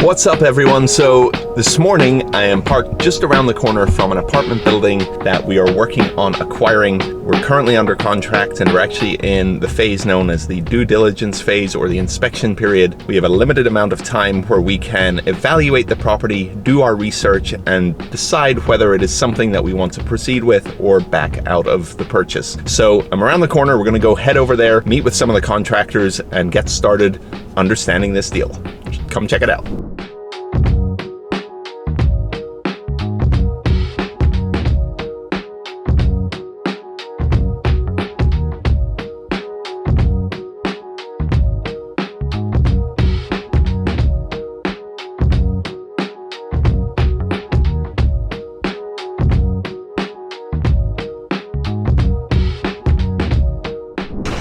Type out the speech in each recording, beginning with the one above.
What's up, everyone? So this morning I am parked just around the corner from an apartment building that we are working on acquiring. We're currently under contract and we're actually in the phase known as the due diligence phase, or the inspection period. We have a limited amount of time where we can evaluate the property, do our research, and decide whether it is something that we want to proceed with or back out of the purchase. So I'm around the corner. We're going to go head over there, meet with some of the contractors, and get started understanding this deal. Come check it out.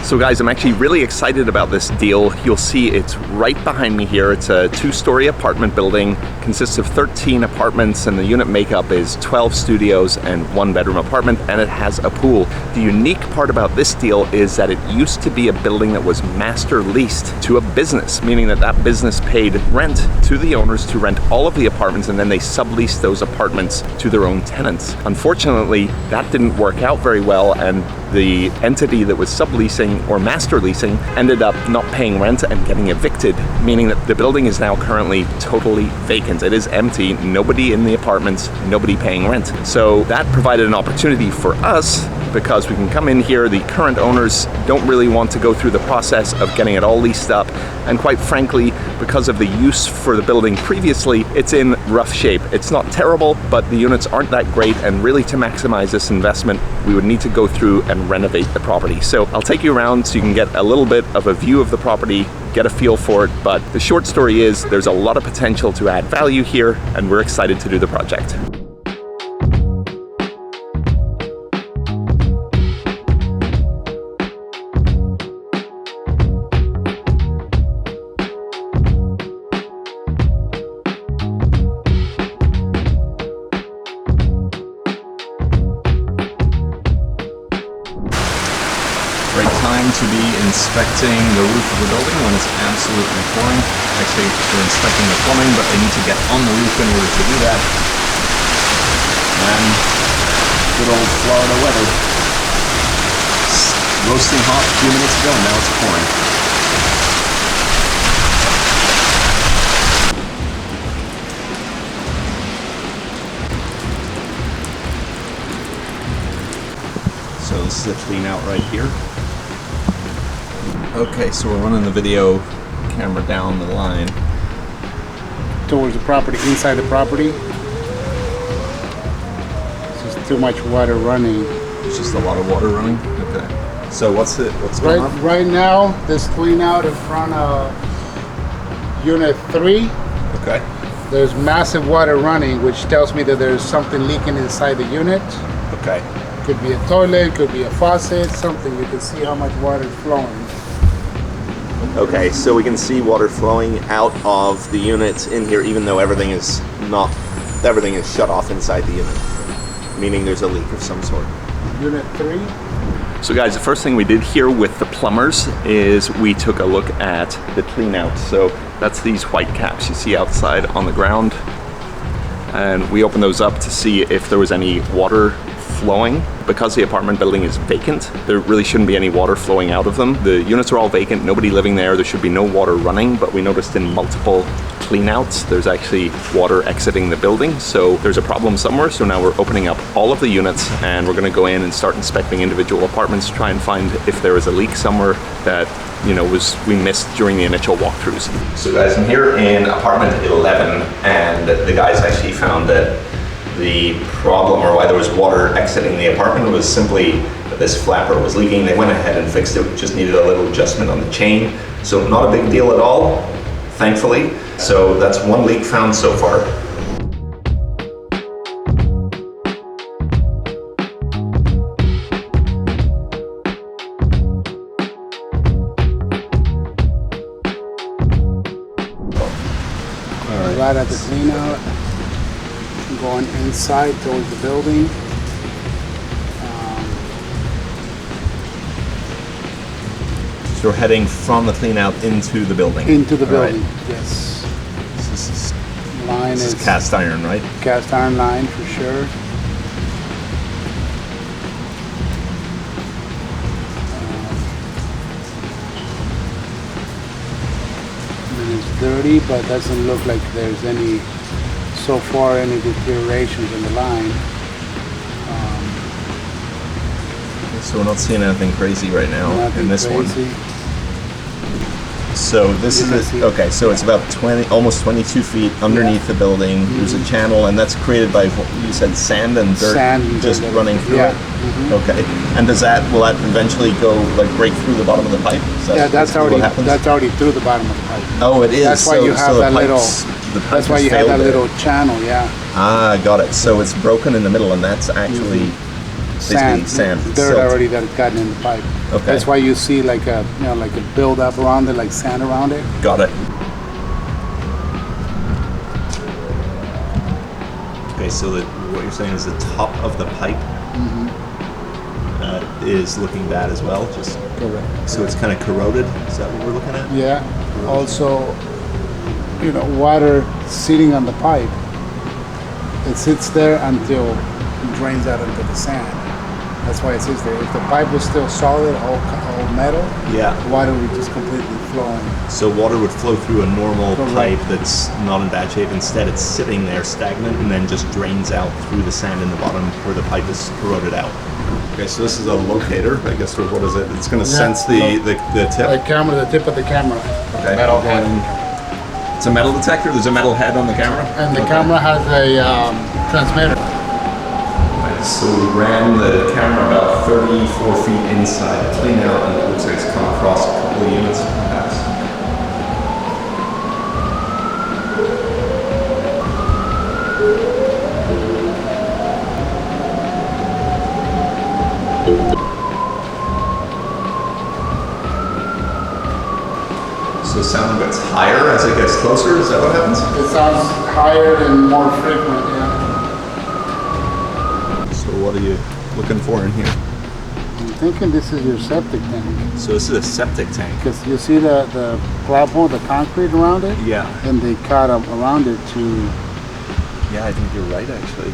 So guys, I'm actually really excited about this deal. You'll see it's right behind me here. It's a 2-story apartment building, consists of 13 apartments, and the unit makeup is 12 studios and 1-bedroom apartment, and it has a pool. The unique part about this deal is that it used to be a building that was master leased to a business, meaning that that business paid rent to the owners to rent all of the apartments, and then they subleased those apartments to their own tenants. Unfortunately, that didn't work out very well, and the entity that was subleasing or master leasing ended up not paying rent and getting evicted, meaning that the building is now currently totally vacant. It is empty, nobody in the apartments, nobody paying rent. So that provided an opportunity for us, because we can come in here. The current owners don't really want to go through the process of getting it all leased up, and quite frankly, because of the use for the building previously, it's in rough shape. It's not terrible, but the units aren't that great, and really to maximize this investment, we would need to go through and renovate the property. So I'll take you around so you can get a little bit of a view of the property, get a feel for it, but the short story is there's a lot of potential to add value here, and we're excited to do the project. Great time to be inspecting the roof of the building when it's absolutely pouring. Actually, we're inspecting the plumbing, but they need to get on the roof in order to do that. And good old Florida weather. It's roasting hot a few minutes ago, and now it's pouring. So this is the clean out right here. Okay, so we're running the video camera down the line towards the property, inside the property. It's just too much water running. It's just a lot of water running? Okay. So what's going on? Right now, this clean out in front of unit 3. Okay. There's massive water running, which tells me that there's something leaking inside the unit. Okay. Could be a toilet, could be a faucet, something. You can see how much water is flowing. Okay, so we can see water flowing out of the unit in here, even though everything is shut off inside the unit, meaning there's a leak of some sort. Unit 3. So guys, the first thing we did here with the plumbers is we took a look at the clean out. So that's these white caps you see outside on the ground, and we opened those up to see if there was any water flowing. Because the apartment building is vacant, there really shouldn't be any water flowing out of them. The units are all vacant, nobody living there, there should be no water running, but we noticed in multiple cleanouts there's actually water exiting the building, so there's a problem somewhere. So now we're opening up all of the units, and we're going to go in and start inspecting individual apartments to try and find if there is a leak somewhere that we missed during the initial walkthroughs. So guys, I'm here in apartment 11, and the guys actually found that the problem, or why there was water exiting the apartment, was simply that this flapper was leaking. They went ahead and fixed it, just needed a little adjustment on the chain. So not a big deal at all, thankfully. So that's one leak found so far. Right at the clean out. Going inside towards the building. So we're heading from the clean out into the building. Into the All building, right. yes. This is line This is is cast iron, right? cast iron line for sure. And it's dirty, but doesn't look like there's any, so far, any deteriorations in the line. So we're not seeing anything crazy right now Nothing in this crazy. one. So this is okay. So it's about 20, almost 22 feet underneath the building. There's a channel, and that's created by what you said, sand and dirt, Sand and just dirt. running through Yeah. it. Okay. And will that eventually go like break through the bottom of the pipe? Is that Yeah, that's basically what already happens? that's already through the bottom of the pipe. Oh, it is. That's why so, you have so the that little. pipes- the pipe That's why has you have failed that there. little channel. Yeah. Ah, got it. So it's broken in the middle, and that's actually basically sand. dirt silt. already that has gotten in the pipe. Okay. That's why you see like a like a build up around it, like sand around it. Got it. Okay, so what you're saying is the top of the pipe is looking bad as well. Just Correct. so it's kind of corroded. Is that what we're looking at? Yeah. Also, water sitting on the pipe. It sits there until it drains out into the sand. That's why it sits there. If the pipe was still solid, all metal, Yeah. water would just completely flow in. So water would flow through a normal Correct. pipe that's not in bad shape. Instead, it's sitting there stagnant and then just drains out through the sand in the bottom where the pipe is corroded out. Okay, so this is a locator, I guess, or what is it? It's going to sense the tip. The camera, the tip of the camera. Okay. Metal head. It's a metal detector. There's a metal head on the camera. And the camera has a transmitter. So we ran the camera about 34 feet inside, clean out, and it looks like it's come across a couple of units perhaps. So the sound gets higher as it gets closer, is that what happens? It sounds higher and more frequent, yeah. So what are you looking for in here? I'm thinking this is your septic tank. So this is a septic tank. Because you see the clapboard, the concrete around it? Yeah. And they cut up around it to, Yeah, I think you're right actually.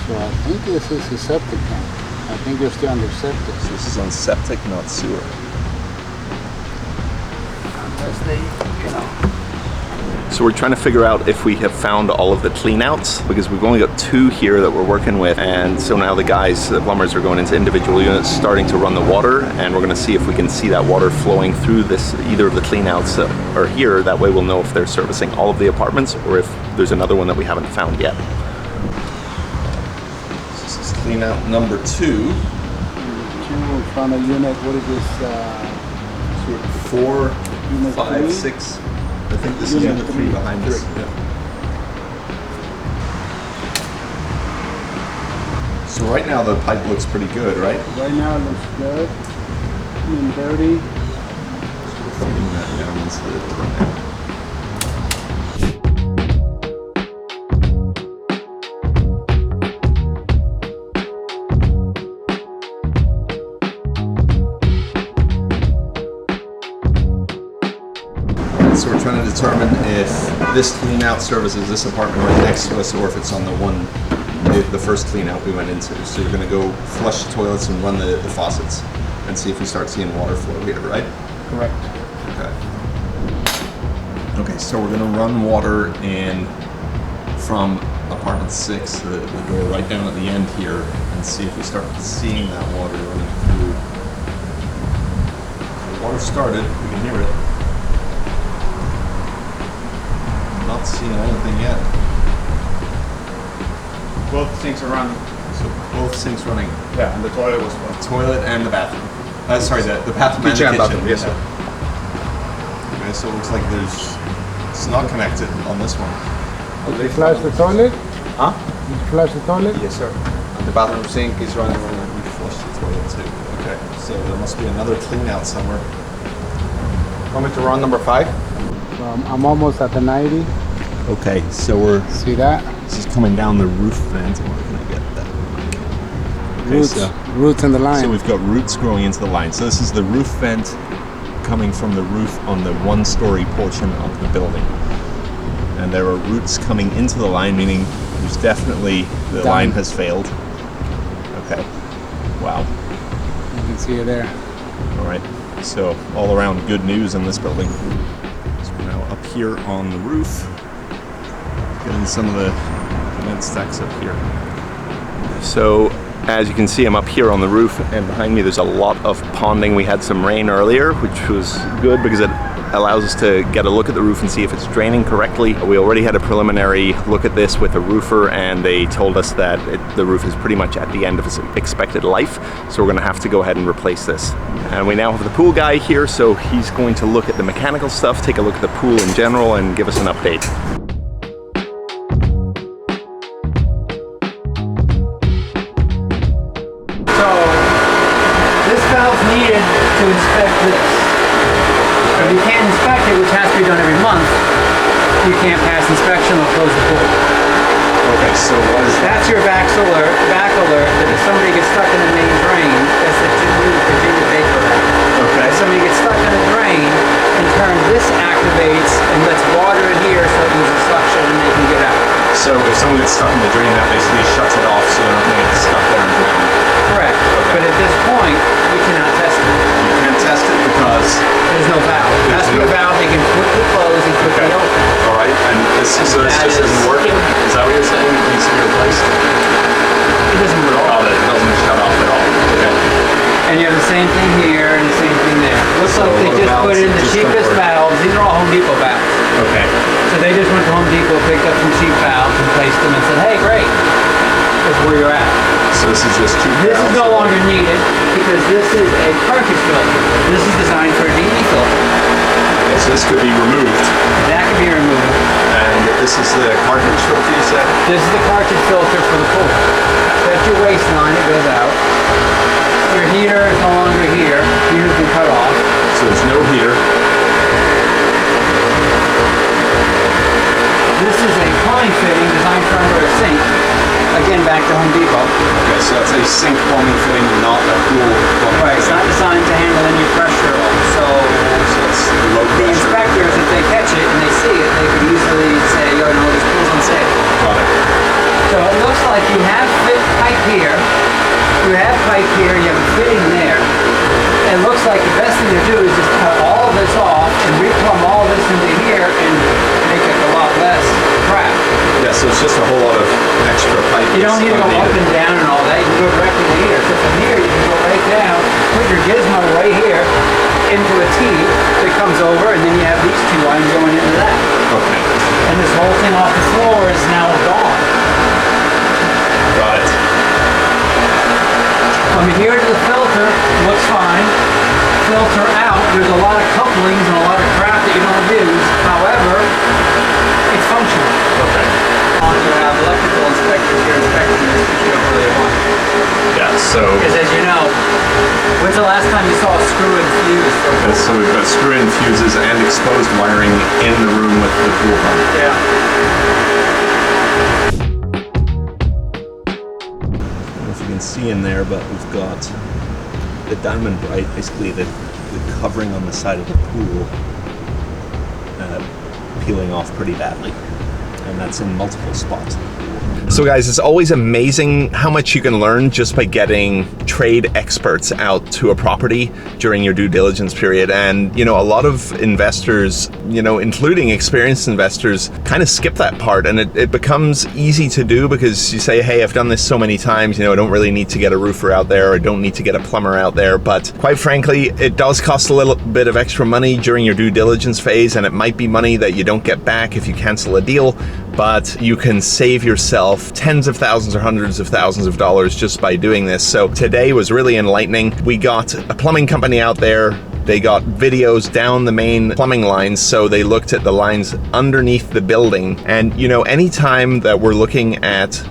so I think this is a septic tank. I think you're still under septic. So this is on septic, not sewer. Unless they, So we're trying to figure out if we have found all of the cleanouts, because we've only got 2 here that we're working with, and so now the guys, the plumbers, are going into individual units, starting to run the water, and we're going to see if we can see that water flowing through either of the cleanouts that are here. That way we'll know if they're servicing all of the apartments or if there's another one that we haven't found yet. This is cleanout number 2. 2 in front of unit, what is this? 4, Unit 5, 3? 6. I think this is Unit unit 3 3. behind us. Three. Yeah. So right now the pipe looks pretty good, right? Right now it looks good. And dirty. Feeding that down instead of right now. So we're trying to determine if this clean out services this apartment right next to us, or if it's on the first clean out we went into. So you're going to go flush the toilets and run the faucets and see if we start seeing water flow here, right? Correct. Okay. Okay, so we're going to run water in from apartment 6, the door right down at the end here, and see if we start seeing that water running through. The water started, we can hear it. Not seeing anything yet. Both sinks are running. So both sinks running. Yeah, and the toilet was full. Toilet and the bathroom. Sorry, the bathroom Kitchen and and the bathroom, kitchen. yes, sir. Okay, so it looks like it's not connected on this one. Did you flush the toilet? Huh? Did you flush the toilet? Yes, sir. And the bathroom sink is running. We flushed the toilet too. Okay, so there must be another clean out somewhere. Want me to run number 5? I'm almost at the 90. Okay, so See that? this is coming down the roof vent. Where can I get that? Okay, Roots in the line. so we've got roots growing into the line. So this is the roof vent coming from the roof on the 1-story portion of the building. And there are roots coming into the line, meaning there's definitely the line has failed. Okay. Wow. You can see it there. All right. So all around good news in this building. So we're now up here on the roof, getting some of the cement stacks up here. So as you can see, I'm up here on the roof, and behind me there's a lot of ponding. We had some rain earlier, which was good because it allows us to get a look at the roof and see if it's draining correctly. We already had a preliminary look at this with a roofer, and they told us that the roof is pretty much at the end of its expected life, so we're going to have to go ahead and replace this. And we now have the pool guy here, so he's going to look at the mechanical stuff, take a look at the pool in general, and give us an update. So this valve's needed to inspect this. If you can't inspect it, which has to be done every month, you can't pass inspection or close the pool. Okay, so what is that? That's your back alert that if somebody gets stuck in the main drain, that's the Virginia Baker Act. Okay. If somebody gets stuck in the drain, in turn this activates and lets water in here so it uses suction and they can get out. So if someone gets stuck in the drain, that basically shuts it off so they're not going to get stuck there and drown. Correct. Okay. But at this point, we cannot test it. You can't test it because... There's no valve. It has to be a valve they can quickly close and quickly open. All right, and this just isn't working? Is that what you're saying? It needs to be replaced? It doesn't work. Oh, that it doesn't shut off at all. Okay. And you have the same thing here and the same thing there. Looks So like they the just valves put in the just don't cheapest work. valves. These are all Home Depot valves. Okay. So they just went to Home Depot, picked up some cheap valves and placed them and said, hey, great. That's where you're at. So this is just cheap This is valves? no longer needed because this is a cartridge filter. This is designed for a DE filter. Okay, so this could be removed. That can be removed. And this is the cartridge filter you said? This is the cartridge filter for the pool. That's your waistline, it goes out. Your heater is no longer here. Heater's been cut off. So there's no heater. This is a plumbing fitting designed for under a sink. Again, back to Home Depot. Okay, so that's a sink plumbing fitting, not a pool plumbing Right, it's not designed to handle any pressure. So it's low the pressure. inspectors, if they catch it and they see it, they could easily say, oh no, this pool's unsafe. Got it. So it looks like you have pipe here, you have pipe here, you have a fitting there. It looks like the best thing to do is just cut all of this off and replumb all of this into here and make it a lot less crap. Yeah, so it's just a whole lot of extra pipe. You don't need to go up and down and all that. You can go directly to here. So from here, you can go right down, put your gizmo right here into a T that comes over, and then you have these two lines going into that. Okay. And this whole thing off the floor is now gone. Got it. From here to the filter, looks fine. Filter out, there's a lot of couplings and a lot of crap that you don't use. However, it's functional. Okay. You have electrical inspectors here inspecting this, which you don't really want. Yeah, so... Because as you know, when's the last time you saw a screw and fuse? So we've got screw-in fuses and exposed wiring in the room with the pool pump. Yeah. I don't know if you can see in there, but we've got the Diamond Bright, basically the covering on the side of the pool, peeling off pretty badly. And that's in multiple spots. So guys, it's always amazing how much you can learn just by getting trade experts out to a property during your due diligence period. And, you know, a lot of investors, you know, including experienced investors, kind of skip that part. And it becomes easy to do because you say, hey, I've done this so many times, you know, I don't really need to get a roofer out there, or I don't need to get a plumber out there. But quite frankly, it does cost a little bit of extra money during your due diligence phase, and it might be money that you don't get back if you cancel a deal, but you can save yourself tens of thousands or hundreds of thousands of dollars just by doing this. So today was really enlightening. We got a plumbing company out there. They got videos down the main plumbing lines, so they looked at the lines underneath the building. And you know, anytime that we're looking at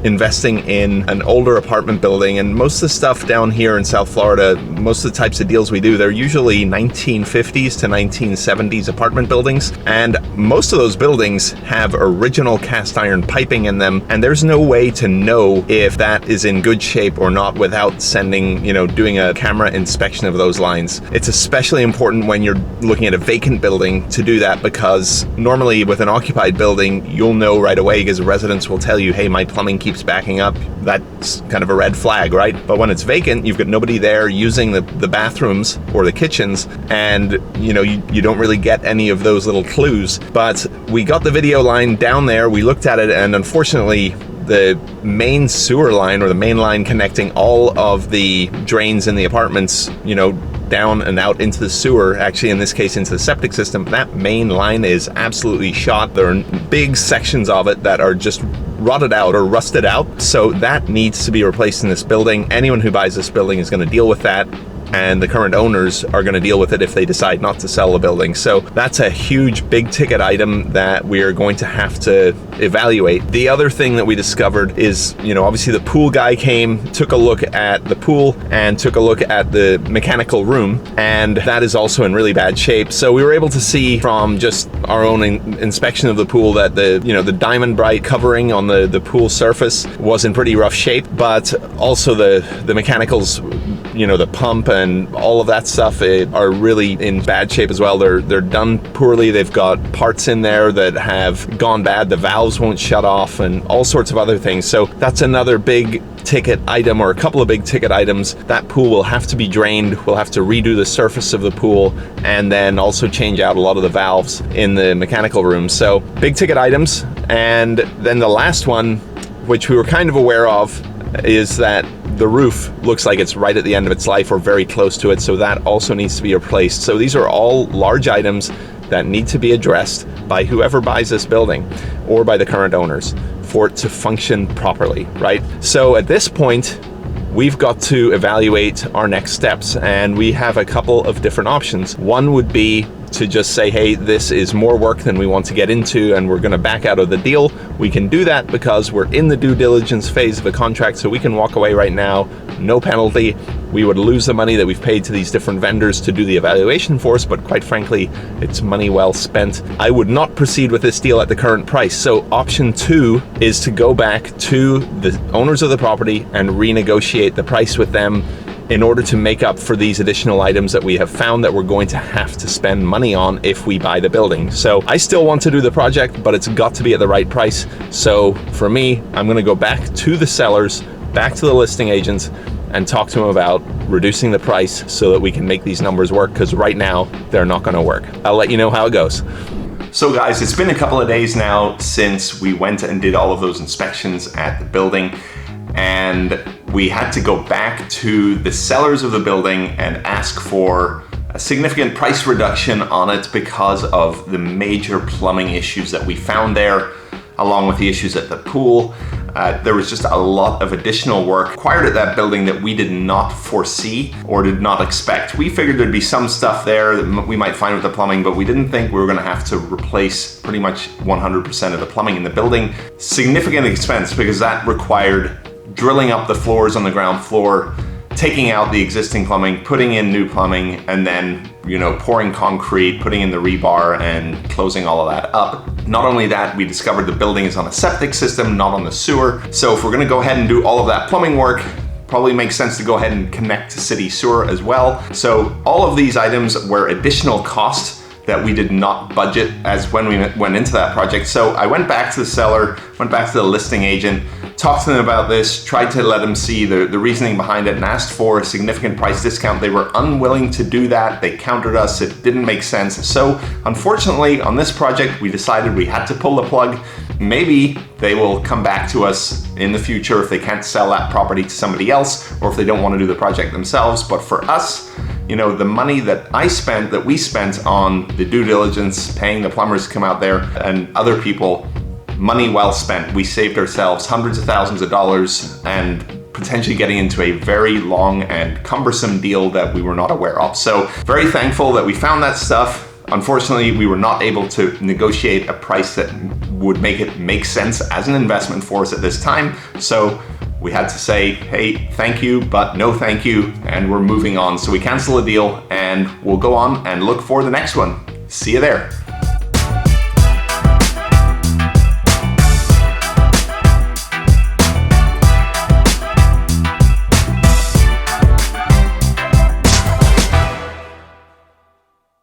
investing in an older apartment building, and most of the stuff down here in South Florida, most of the types of deals we do, they're usually 1950s to 1970s apartment buildings, and most of those buildings have original cast iron piping in them, and there's no way to know if that is in good shape or not without sending, doing a camera inspection of those lines. It's especially important when you're looking at a vacant building to do that, because normally with an occupied building, you'll know right away because residents will tell you, hey, my plumbing keeps backing up. That's kind of a red flag, right? But when it's vacant, you've got nobody there using the bathrooms or the kitchens, and you don't really get any of those little clues. But we got the video line down there, we looked at it, and unfortunately the main sewer line, or the main line connecting all of the drains in the apartments, down and out into the sewer, actually in this case into the septic system, that main line is absolutely shot. There are big sections of it that are just rotted out or rusted out. So that needs to be replaced in this building. Anyone who buys this building is going to deal with that, and the current owners are going to deal with it if they decide not to sell the building. So that's a huge big ticket item that we are going to have to evaluate. The other thing that we discovered is, obviously the pool guy came, took a look at the pool and took a look at the mechanical room, and that is also in really bad shape. So we were able to see from just our own inspection of the pool that the Diamond Bright covering on the pool surface was in pretty rough shape, but also the mechanicals, the pump and all of that stuff are really in bad shape as well. They're done poorly. They've got parts in there that have gone bad. The valves won't shut off and all sorts of other things. So that's another big ticket item, or a couple of big ticket items. That pool will have to be drained. We'll have to redo the surface of the pool, and then also change out a lot of the valves in the mechanical room. So big ticket items. And then the last one, which we were kind of aware of, is that the roof looks like it's right at the end of its life or very close to it, so that also needs to be replaced. So these are all large items that need to be addressed by whoever buys this building or by the current owners for it to function properly, right? So at this point, we've got to evaluate our next steps, and we have a couple of different options. One would be to just say, hey, this is more work than we want to get into and we're going to back out of the deal. We can do that because we're in the due diligence phase of the contract, so we can walk away right now, no penalty. We would lose the money that we've paid to these different vendors to do the evaluation for us, but quite frankly, it's money well spent. I would not proceed with this deal at the current price. So option 2 is to go back to the owners of the property and renegotiate the price with them in order to make up for these additional items that we have found that we're going to have to spend money on if we buy the building. So I still want to do the project, but it's got to be at the right price. So for me, I'm going to go back to the sellers, back to the listing agents, and talk to them about reducing the price so that we can make these numbers work, because right now they're not going to work. I'll let you know how it goes. So guys, it's been a couple of days now since we went and did all of those inspections at the building, and we had to go back to the sellers of the building and ask for a significant price reduction on it because of the major plumbing issues that we found there, along with the issues at the pool. There was just a lot of additional work required at that building that we did not foresee or did not expect. We figured there'd be some stuff there that we might find with the plumbing, but we didn't think we were gonna have to replace pretty much 100% of the plumbing in the building. Significant expense, because that required drilling up the floors on the ground floor, taking out the existing plumbing, putting in new plumbing, and then, pouring concrete, putting in the rebar and closing all of that up. Not only that, we discovered the building is on a septic system, not on the sewer. So if we're gonna go ahead and do all of that plumbing work, probably makes sense to go ahead and connect to city sewer as well. So all of these items were additional costs that we did not budget as when we went into that project. So I went back to the seller, went back to the listing agent, talked to them about this, tried to let them see the reasoning behind it, and asked for a significant price discount. They were unwilling to do that. They countered us. It didn't make sense. So unfortunately, on this project, we decided we had to pull the plug. Maybe they will come back to us in the future if they can't sell that property to somebody else, or if they don't want to do the project themselves. But for us, the money that we spent on the due diligence, paying the plumbers to come out there and other people, money well spent. We saved ourselves hundreds of thousands of dollars and potentially getting into a very long and cumbersome deal that we were not aware of. So very thankful that we found that stuff. Unfortunately, we were not able to negotiate a price that would make sense as an investment for us at this time. So we had to say, hey, thank you, but no thank you, and we're moving on. So we cancel the deal and we'll go on and look for the next one. See you there.